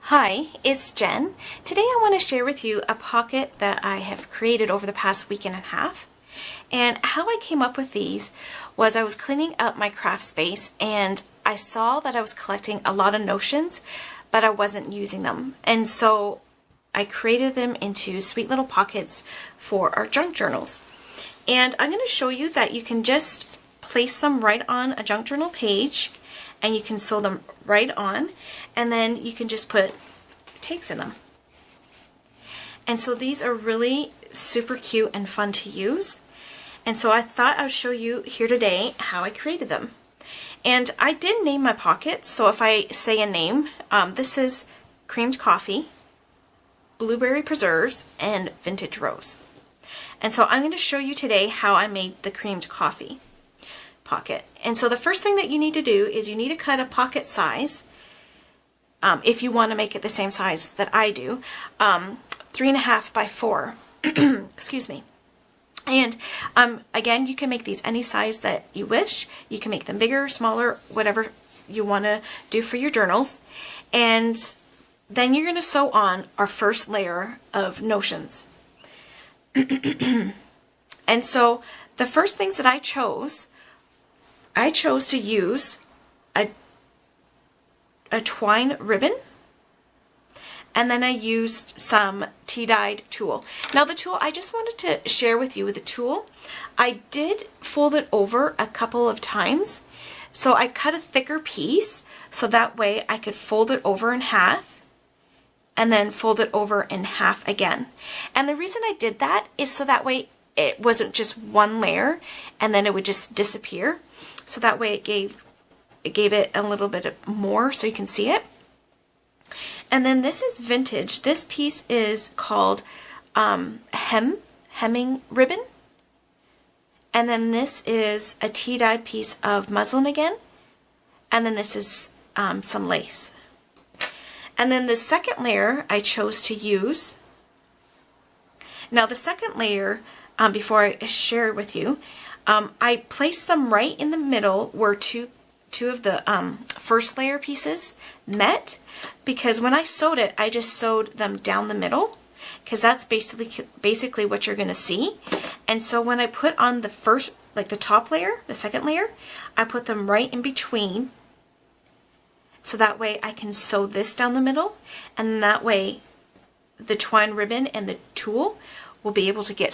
Hi, it's Jen. Today I want to share with you a pocket that I have created over the past week and a half. And how I came up with these was I was cleaning up my craft space and I saw that I was collecting a lot of notions, but I wasn't using them. And so I created them into sweet little pockets for our junk journals. And I'm going to show you that you can just place them right on a junk journal page and you can sew them right on, and then you can just put tags in them. And so these are really super cute and fun to use. And so I thought I would show you here today how I created them. And I did name my pockets, so if I say a name, this is Creamed Coffee, Blueberry Preserves, and Vintage Rose. And so I'm going to show you today how I made the Creamed Coffee pocket. And so the first thing that you need to do is you need to cut a pocket size, if you want to make it the same size that I do, 3.5 by 4. Excuse me. And again, you can make these any size that you wish. You can make them bigger, smaller, whatever you want to do for your journals. And then you're going to sew on our first layer of notions. And so the first things that I chose to use a twine ribbon, and then I used some tea-dyed tulle. Now the tulle, I just wanted to share with you the tulle. I did fold it over a couple of times, so I cut a thicker piece so that way I could fold it over in half and then fold it over in half again. And the reason I did that is so that way it wasn't just one layer and then it would just disappear. So that way it gave it a little bit more so you can see it. And then this is vintage. This piece is called hemming ribbon. And then this is a tea-dyed piece of muslin again. And then this is some lace. And then the second layer I chose to use. Now the second layer, before I share it with you, I placed them right in the middle where two of the first layer pieces met, because when I sewed it, I just sewed them down the middle, because that's basically what you're going to see. And so when I put on the first, like the top layer, the second layer, I put them right in between, so that way I can sew this down the middle, and that way the twine ribbon and the tulle will be able to get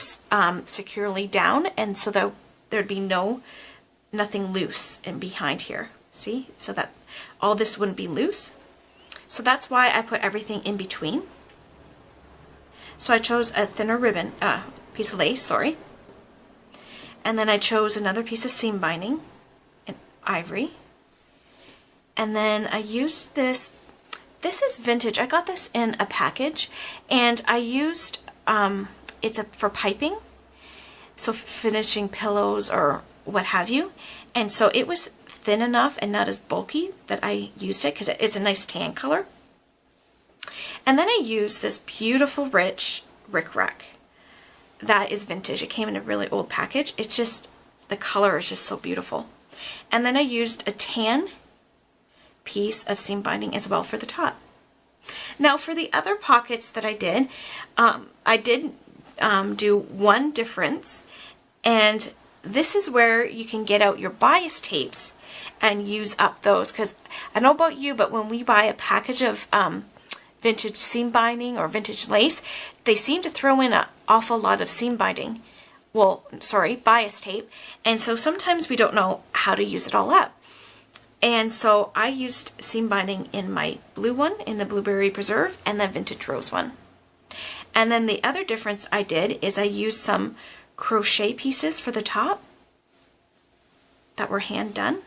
securely down, and so that there'd be nothing loose in behind here. See? So that all this wouldn't be loose. So that's why I put everything in between. So I chose a thinner ribbon, piece of lace, sorry. And then I chose another piece of seam binding in ivory. And then I used this. This is vintage. I got this in a package, and I used, it's for piping. So finishing pillows or what have you. And so it was thin enough and not as bulky that I used it because it's a nice tan color. And then I used this beautiful rich rickrack that is vintage. It came in a really old package. It's just, the color is just so beautiful. And then I used a tan piece of seam binding as well for the top. Now for the other pockets that I did do one difference, and this is where you can get out your bias tapes and use up those, because I don't know about you, but when we buy a package of vintage seam binding or vintage lace, they seem to throw in an awful lot of seam binding. Well, sorry, bias tape. And so sometimes we don't know how to use it all up. And so I used seam binding in my blue one, in the Blueberry Preserve, and the Vintage Rose one. And then the other difference I did is I used some crochet pieces for the top that were hand done.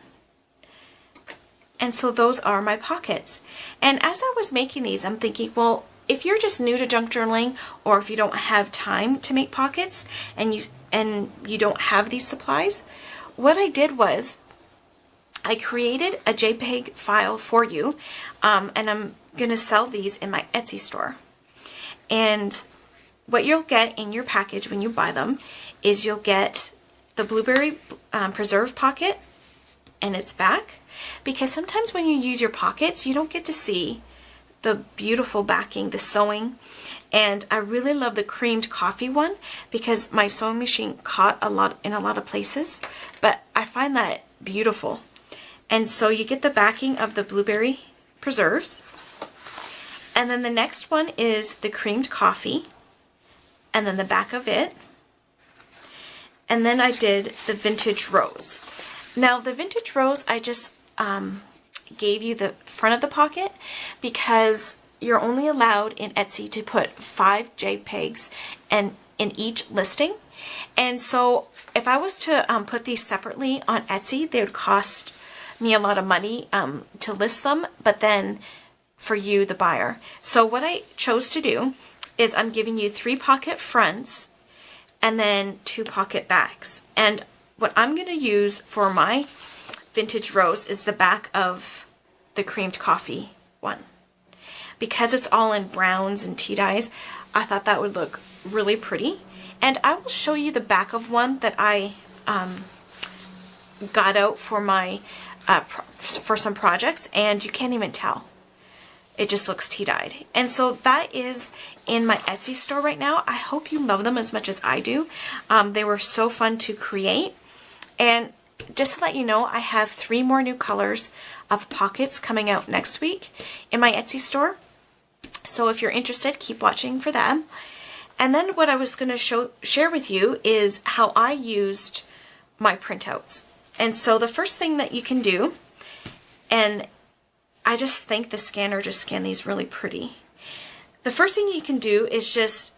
And so those are my pockets. And as I was making these, I'm thinking, well, if you're just new to junk journaling, or if you don't have time to make pockets and you don't have these supplies, what I did was I created a JPEG file for you, and I'm going to sell these in my Etsy store. And what you'll get in your package when you buy them is you'll get the Blueberry Preserve pocket and its back, because sometimes when you use your pockets, you don't get to see the beautiful backing, the sewing. And I really love the creamed coffee one because my sewing machine caught in a lot of places, but I find that beautiful. And so you get the backing of the blueberry preserves. And then the next one is the creamed coffee, and then the back of it. And then I did the vintage rose. Now the vintage rose, I just gave you the front of the pocket because you're only allowed in Etsy to put 5 JPEGs in each listing. And so if I was to put these separately on Etsy, they would cost me a lot of money to list them, but then for you, the buyer. So what I chose to do is I'm giving you 3 pocket fronts and then 2 pocket backs. And what I'm going to use for my vintage rose is the back of the creamed coffee one. Because it's all in browns and tea dyes, I thought that would look really pretty. And I will show you the back of one that I got out for my for some projects, and you can't even tell. It just looks tea dyed. And so that is in my Etsy store right now. I hope you love them as much as I do. They were so fun to create. And just to let you know, I have 3 more new colors of pockets coming out next week in my Etsy store. So if you're interested, keep watching for them. And then what I was going to share with you is how I used my printouts. And so the first thing that you can do, and I just think the scanner just scanned these really pretty. The first thing you can do is just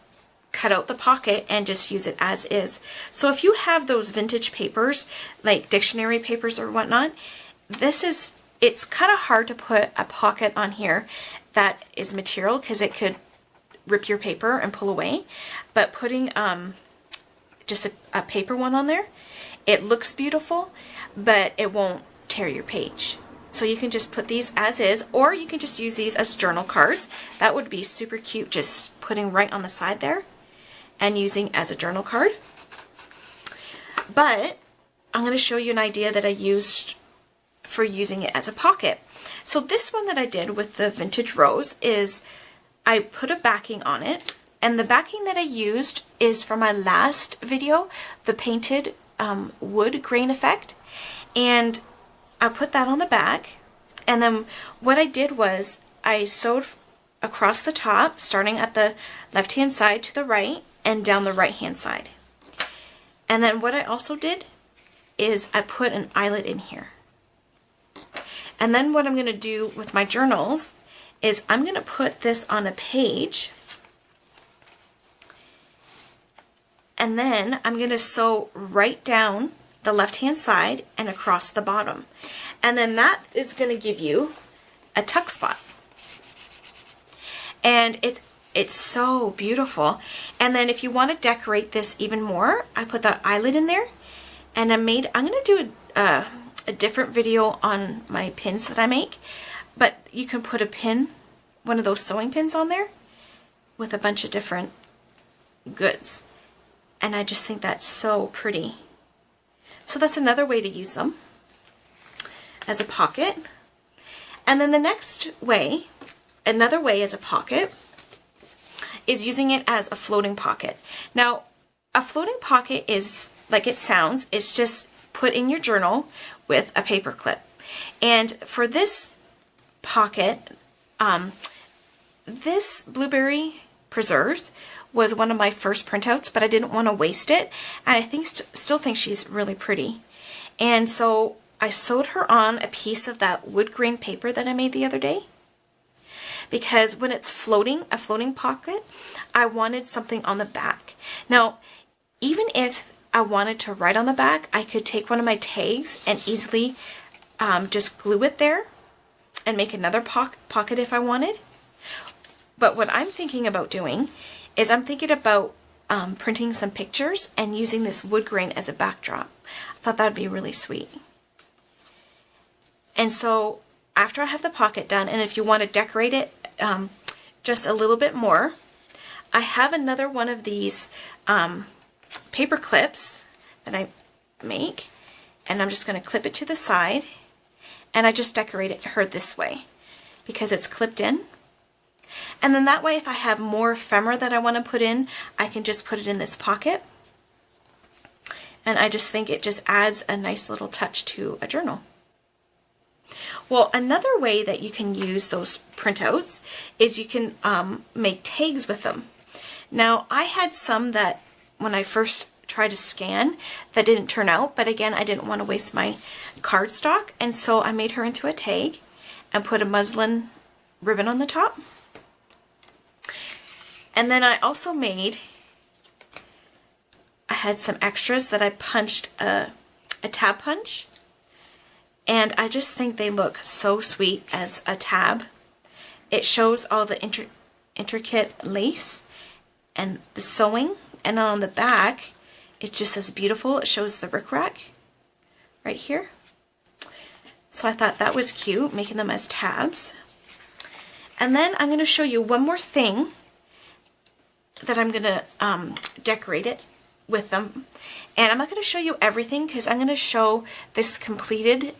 cut out the pocket and just use it as is. So if you have those vintage papers, like dictionary papers or whatnot, it's kind of hard to put a pocket on here that is material because it could rip your paper and pull away. But putting just a paper one on there, it looks beautiful, but it won't tear your page. So you can just put these as is, or you can just use these as journal cards. That would be super cute, just putting right on the side there and using as a journal card. But I'm going to show you an idea that I used for using it as a pocket. So this one that I did with the vintage rose is I put a backing on it, and the backing that I used is from my last video, the painted wood grain effect, and I put that on the back. And then what I did was I sewed across the top, starting at the left hand side to the right and down the right hand side. And then what I also did is I put an eyelet in here. And then what I'm going to do with my journals is I'm going to put this on a page, and then I'm going to sew right down the left hand side and across the bottom. And then that is going to give you a tuck spot. And it's so beautiful. And then if you want to decorate this even more, I put that eyelet in there, and I'm going to do a different video on my pins that I make, but you can put a pin, one of those sewing pins on there with a bunch of different goods. And I just think that's so pretty. So that's another way to use them as a pocket. And then the next way, another way as a pocket, is using it as a floating pocket. Now, a floating pocket is, like it sounds, it's just put in your journal with a paper clip. And for this pocket, this blueberry preserves was one of my first printouts, but I didn't want to waste it, and I still think she's really pretty. And so I sewed her on a piece of that wood grain paper that I made the other day, because when it's floating, a floating pocket, I wanted something on the back. Now, even if I wanted to write on the back, I could take one of my tags and easily just glue it there and make another pocket if I wanted. But what I'm thinking about doing is I'm thinking about printing some pictures and using this wood grain as a backdrop. I thought that would be really sweet. And so after I have the pocket done, and if you want to decorate it just a little bit more, I have another one of these paper clips that I make, and I'm just going to clip it to the side, and I just decorate it her this way because it's clipped in, And then that way, if I have more ephemera that I want to put in, I can just put it in this pocket. And I just think it just adds a nice little touch to a journal. Well, another way that you can use those printouts is you can make tags with them. Now, I had some that when I first tried to scan that didn't turn out, but again, I didn't want to waste my cardstock, and so I made her into a tag and put a muslin ribbon on the top. And then I also I had some extras that I punched a tab punch, and I just think they look so sweet as a tab. It shows all the intricate lace and the sewing, and on the back it's just as beautiful. It shows the rickrack right here. So I thought that was cute, making them as tabs. And then I'm going to show you one more thing that I'm going to decorate it with them. And I'm not going to show you everything because I'm going to show this completed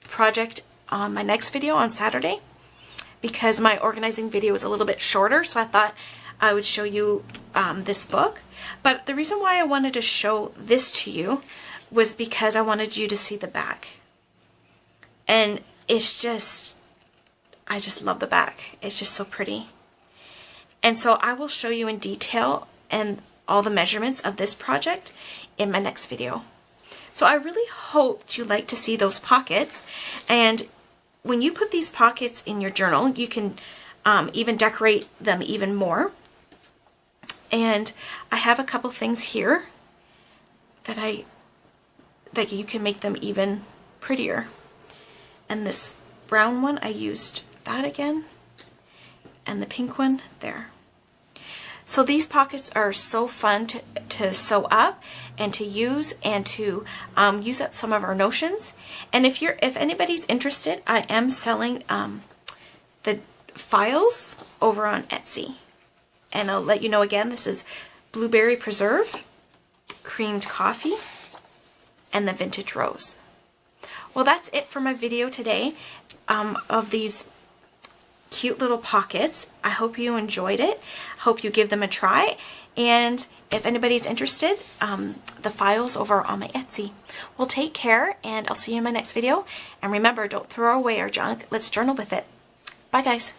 project on my next video on Saturday, because my organizing video is a little bit shorter, so I thought I would show you this book. But the reason why I wanted to show this to you was because I wanted you to see the back. And it's just, I just love the back. It's just so pretty. And so I will show you in detail and all the measurements of this project in my next video. So I really hoped you like to see those pockets. And when you put these pockets in your journal, you can even decorate them even more. And I have a couple things here that you can make them even prettier. And this brown one, I used that again, and the pink one there. So these pockets are so fun to sew up and to use, and to use up some of our notions. And if anybody's interested, I am selling the files over on Etsy. And I'll let you know again, this is blueberry preserve, creamed coffee, and the vintage rose. Well, that's it for my video today of these cute little pockets. I hope you enjoyed it. Hope you give them a try. And if anybody's interested, the files over on my Etsy. Well, take care, and I'll see you in my next video. And remember, don't throw away our junk. Let's journal with it. Bye, guys.